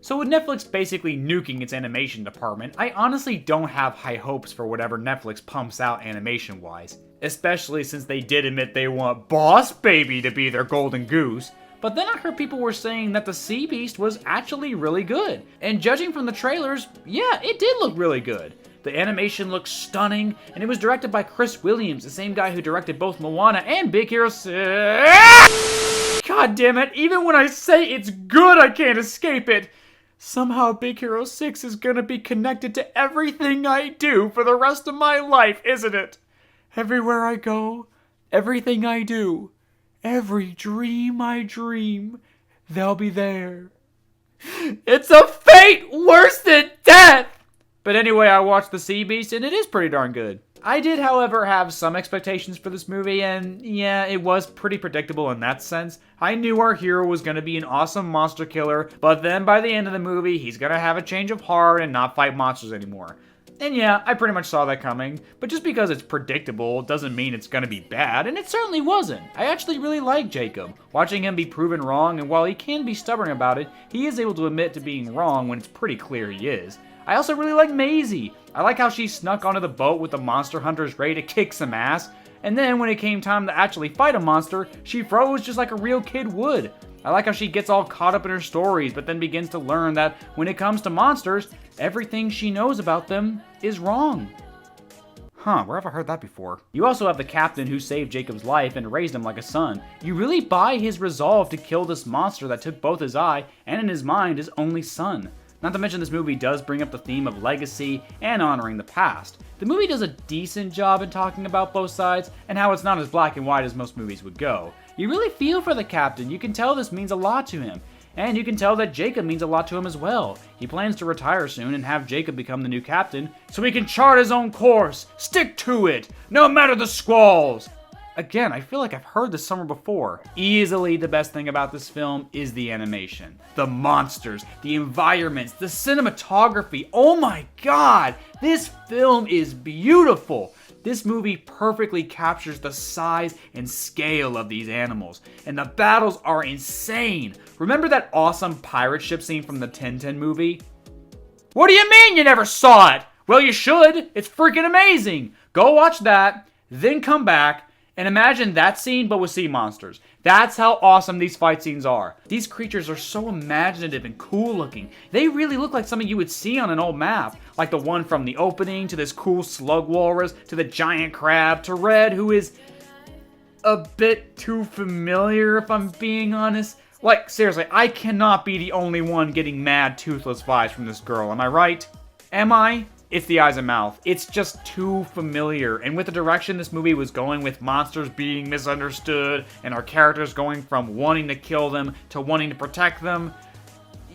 So with Netflix basically nuking its animation department, I honestly don't have high hopes for whatever Netflix pumps out animation-wise. Especially since they did admit they want Boss Baby to be their golden goose. But then I heard people were saying that the Sea Beast was actually really good. And judging from the trailers, yeah, it did look really good. The animation looks stunning, and it was directed by Chris Williams, the same guy who directed both Moana and Big Hero 6. God damn it, even when I say it's good, I can't escape it. Somehow Big Hero 6 is gonna be connected to everything I do for the rest of my life, isn't it? Everywhere I go, everything I do, every dream I dream, they'll be there. It's a fate worse than death! But anyway, I watched The Sea Beast, and it is pretty darn good. I did, however, have some expectations for this movie, and yeah, it was pretty predictable in that sense. I knew our hero was going to be an awesome monster killer, but then by the end of the movie, he's going to have a change of heart and not fight monsters anymore. And yeah, I pretty much saw that coming, but just because it's predictable doesn't mean it's gonna be bad, and it certainly wasn't. I actually really like Jacob. Watching him be proven wrong, and while he can be stubborn about it, he is able to admit to being wrong when it's pretty clear he is. I also really like Maisie. I like how she snuck onto the boat with the monster hunters ready to kick some ass, and then when it came time to actually fight a monster, she froze just like a real kid would. I like how she gets all caught up in her stories, but then begins to learn that when it comes to monsters, everything she knows about them is wrong. Huh, where have I heard that before? You also have the captain who saved Jacob's life and raised him like a son. You really buy his resolve to kill this monster that took both his eye and in his mind his only son. Not to mention this movie does bring up the theme of legacy and honoring the past. The movie does a decent job in talking about both sides and how it's not as black and white as most movies would go. You really feel for the captain, you can tell this means a lot to him. And you can tell that Jacob means a lot to him as well. He plans to retire soon and have Jacob become the new captain so he can chart his own course. Stick to it, no matter the squalls. Again, I feel like I've heard this somewhere before. Easily the best thing about this film is the animation. The monsters, the environments, the cinematography. Oh my god, this film is beautiful. This movie perfectly captures the size and scale of these animals, and the battles are insane. Remember that awesome pirate ship scene from the Tintin movie? What do you mean you never saw it? Well, you should. It's freaking amazing. Go watch that, then come back, and imagine that scene but with sea monsters. That's how awesome these fight scenes are. These creatures are so imaginative and cool looking. They really look like something you would see on an old map. Like the one from the opening, to this cool slug walrus, to the giant crab, to Red, who is a bit too familiar if I'm being honest. Like, seriously, I cannot be the only one getting mad toothless vibes from this girl, am I right? Am I? It's the eyes and mouth. It's just too familiar. And with the direction this movie was going, with monsters being misunderstood and our characters going from wanting to kill them to wanting to protect them,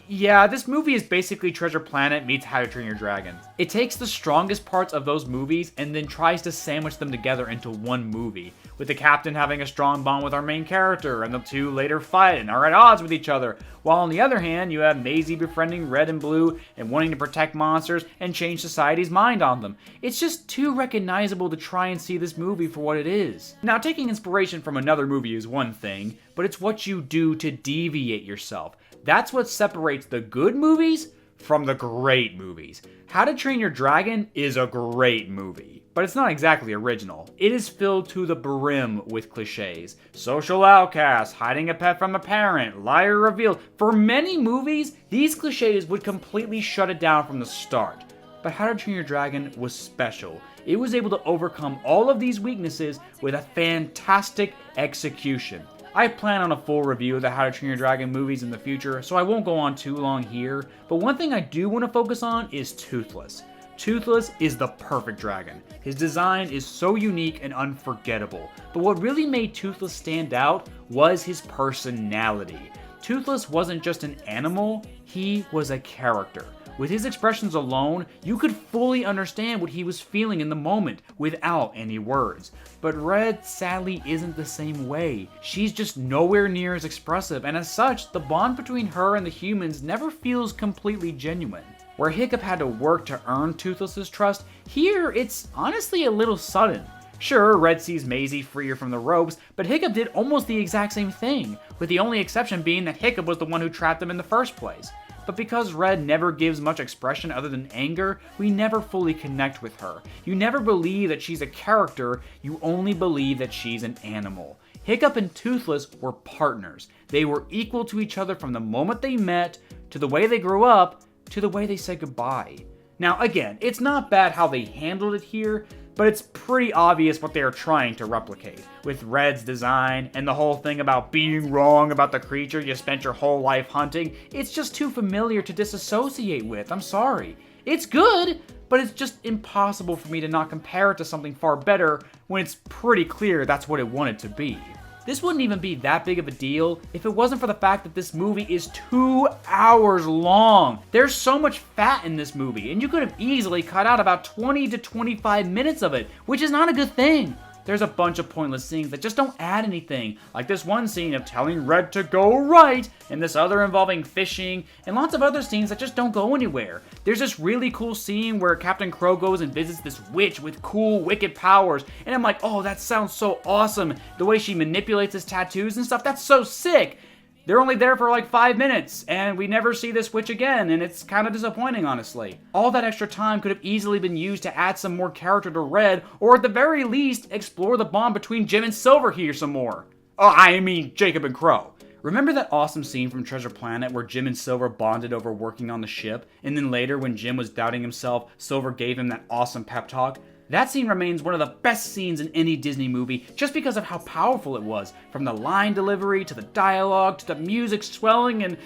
yeah, this movie is basically Treasure Planet meets How to Train Your Dragon. It takes the strongest parts of those movies and then tries to sandwich them together into one movie, with the captain having a strong bond with our main character, and the two later fight and are at odds with each other, while on the other hand, you have Maisie befriending Red and Blue and wanting to protect monsters and change society's mind on them. It's just too recognizable to try and see this movie for what it is. Now, taking inspiration from another movie is one thing, but it's what you do to deviate yourself. That's what separates the good movies from the great movies. How to Train Your Dragon is a great movie, but it's not exactly original. It is filled to the brim with cliches. Social outcast, hiding a pet from a parent, liar revealed. For many movies, these cliches would completely shut it down from the start. But How to Train Your Dragon was special. It was able to overcome all of these weaknesses with a fantastic execution. I plan on a full review of the How to Train Your Dragon movies in the future, so I won't go on too long here, but one thing I do want to focus on is Toothless. Toothless is the perfect dragon. His design is so unique and unforgettable, but what really made Toothless stand out was his personality. Toothless wasn't just an animal, he was a character. With his expressions alone, you could fully understand what he was feeling in the moment without any words. But Red sadly isn't the same way. She's just nowhere near as expressive, and as such, the bond between her and the humans never feels completely genuine. Where Hiccup had to work to earn Toothless's trust, here it's honestly a little sudden. Sure, Red sees Maisie freer from the ropes, but Hiccup did almost the exact same thing, with the only exception being that Hiccup was the one who trapped them in the first place. but because Red never gives much expression other than anger, we never fully connect with her. You never believe that she's a character, you only believe that she's an animal. Hiccup and Toothless were partners. They were equal to each other from the moment they met, to the way they grew up, to the way they said goodbye. Now again, it's not bad how they handled it here, but it's pretty obvious what they are trying to replicate. With Red's design, and the whole thing about being wrong about the creature you spent your whole life hunting, it's just too familiar to disassociate with, I'm sorry. It's good, but it's just impossible for me to not compare it to something far better when it's pretty clear that's what it wanted to be. This wouldn't even be that big of a deal if it wasn't for the fact that this movie is 2 hours long. There's so much fat in this movie, and you could have easily cut out about 20 to 25 minutes of it, which is not a good thing. There's a bunch of pointless scenes that just don't add anything, like this one scene of telling Red to go right, and this other involving fishing, and lots of other scenes that just don't go anywhere. There's this really cool scene where Captain Crow goes and visits this witch with cool, wicked powers, and I'm like, oh, that sounds so awesome. The way she manipulates his tattoos and stuff, that's so sick. They're only there for like 5 minutes, and we never see this witch again, and it's kind of disappointing, honestly. All that extra time could have easily been used to add some more character to Red, or at the very least, explore the bond between Jim and Silver here some more. Oh, I mean Jacob and Crow. Remember that awesome scene from Treasure Planet where Jim and Silver bonded over working on the ship, and then later when Jim was doubting himself, Silver gave him that awesome pep talk? That scene remains one of the best scenes in any Disney movie just because of how powerful it was, from the line delivery to the dialogue to the music swelling and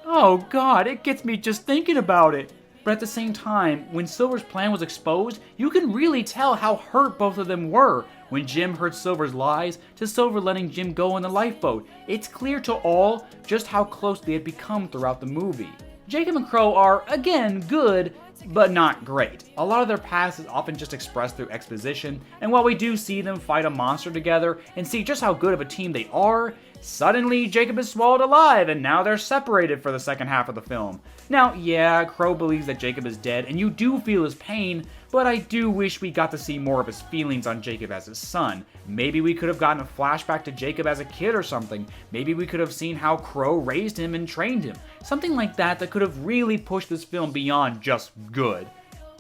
oh god, it gets me just thinking about it. But at the same time, when Silver's plan was exposed, you can really tell how hurt both of them were. When Jim heard Silver's lies, to Silver letting Jim go in the lifeboat, it's clear to all just how close they had become throughout the movie. Jacob and Crow are, again, good, but not great. A lot of their past is often just expressed through exposition, and while we do see them fight a monster together and see just how good of a team they are, suddenly Jacob is swallowed alive and now they're separated for the second half of the film. Now, yeah, Crow believes that Jacob is dead and you do feel his pain, but I do wish we got to see more of his feelings on Jacob as his son. Maybe we could have gotten a flashback to Jacob as a kid or something. Maybe we could have seen how Crow raised him and trained him. Something like that could have really pushed this film beyond just good.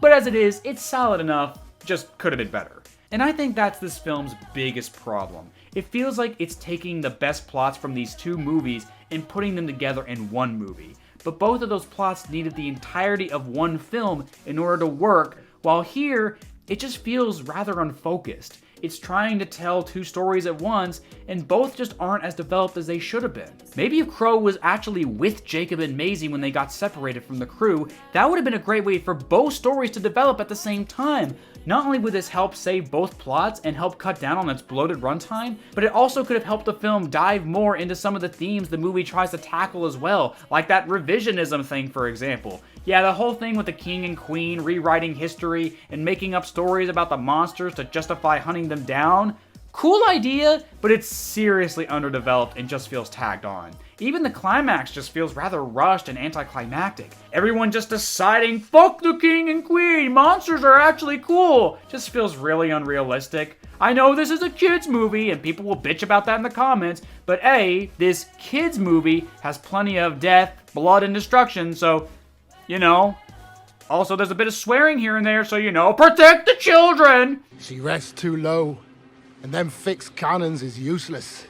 But as it is, it's solid enough, just could have been better. And I think that's this film's biggest problem. It feels like it's taking the best plots from these two movies and putting them together in one movie. But both of those plots needed the entirety of one film in order to work, while here, it just feels rather unfocused. It's trying to tell two stories at once, and both just aren't as developed as they should have been. Maybe if Crow was actually with Jacob and Maisie when they got separated from the crew, that would have been a great way for both stories to develop at the same time. Not only would this help save both plots and help cut down on its bloated runtime, but it also could have helped the film dive more into some of the themes the movie tries to tackle as well, like that revisionism thing, for example. Yeah, the whole thing with the king and queen rewriting history and making up stories about the monsters to justify hunting them down. Cool idea, but it's seriously underdeveloped and just feels tagged on. Even the climax just feels rather rushed and anticlimactic. Everyone just deciding, fuck the king and queen, monsters are actually cool, just feels really unrealistic. I know this is a kids movie and people will bitch about that in the comments, but A, this kids movie has plenty of death, blood, and destruction, so, you know. Also, there's a bit of swearing here and there, so, you know, protect the children! She rests too low, and them fixed cannons is useless.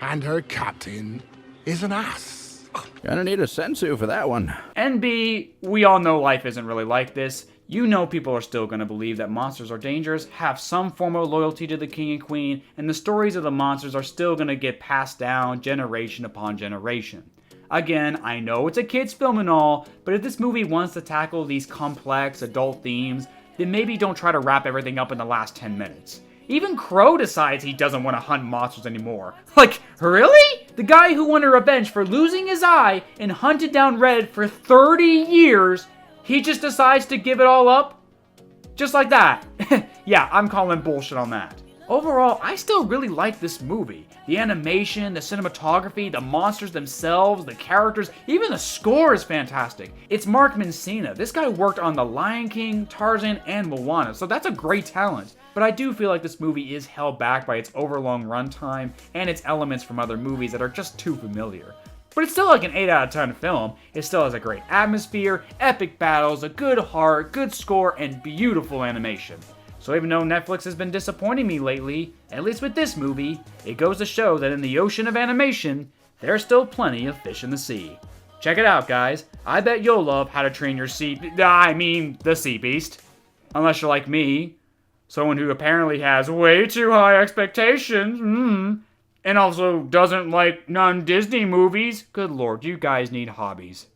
And her captain is an ass. Gonna need a sensu for that one. And B, we all know life isn't really like this. You know people are still gonna believe that monsters are dangerous, have some form of loyalty to the king and queen, and the stories of the monsters are still gonna get passed down generation upon generation. Again, I know it's a kid's film and all, but if this movie wants to tackle these complex adult themes, then maybe don't try to wrap everything up in the last 10 minutes. Even Crow decides he doesn't want to hunt monsters anymore. Like, really? The guy who wanted revenge for losing his eye and hunted down Red for 30 years, he just decides to give it all up? Just like that. Yeah, I'm calling bullshit on that. Overall, I still really like this movie. The animation, the cinematography, the monsters themselves, the characters, even the score is fantastic. It's Mark Mancina. This guy worked on The Lion King, Tarzan, and Moana, so that's a great talent. But I do feel like this movie is held back by its overlong runtime and its elements from other movies that are just too familiar. But it's still like an 8 out of 10 film. It still has a great atmosphere, epic battles, a good heart, good score, and beautiful animation. So even though Netflix has been disappointing me lately, at least with this movie, it goes to show that in the ocean of animation, there's still plenty of fish in the sea. Check it out, guys. I bet you'll love How to Train Your the Sea Beast. Unless you're like me, someone who apparently has way too high expectations, and also doesn't like non-Disney movies. Good lord, you guys need hobbies.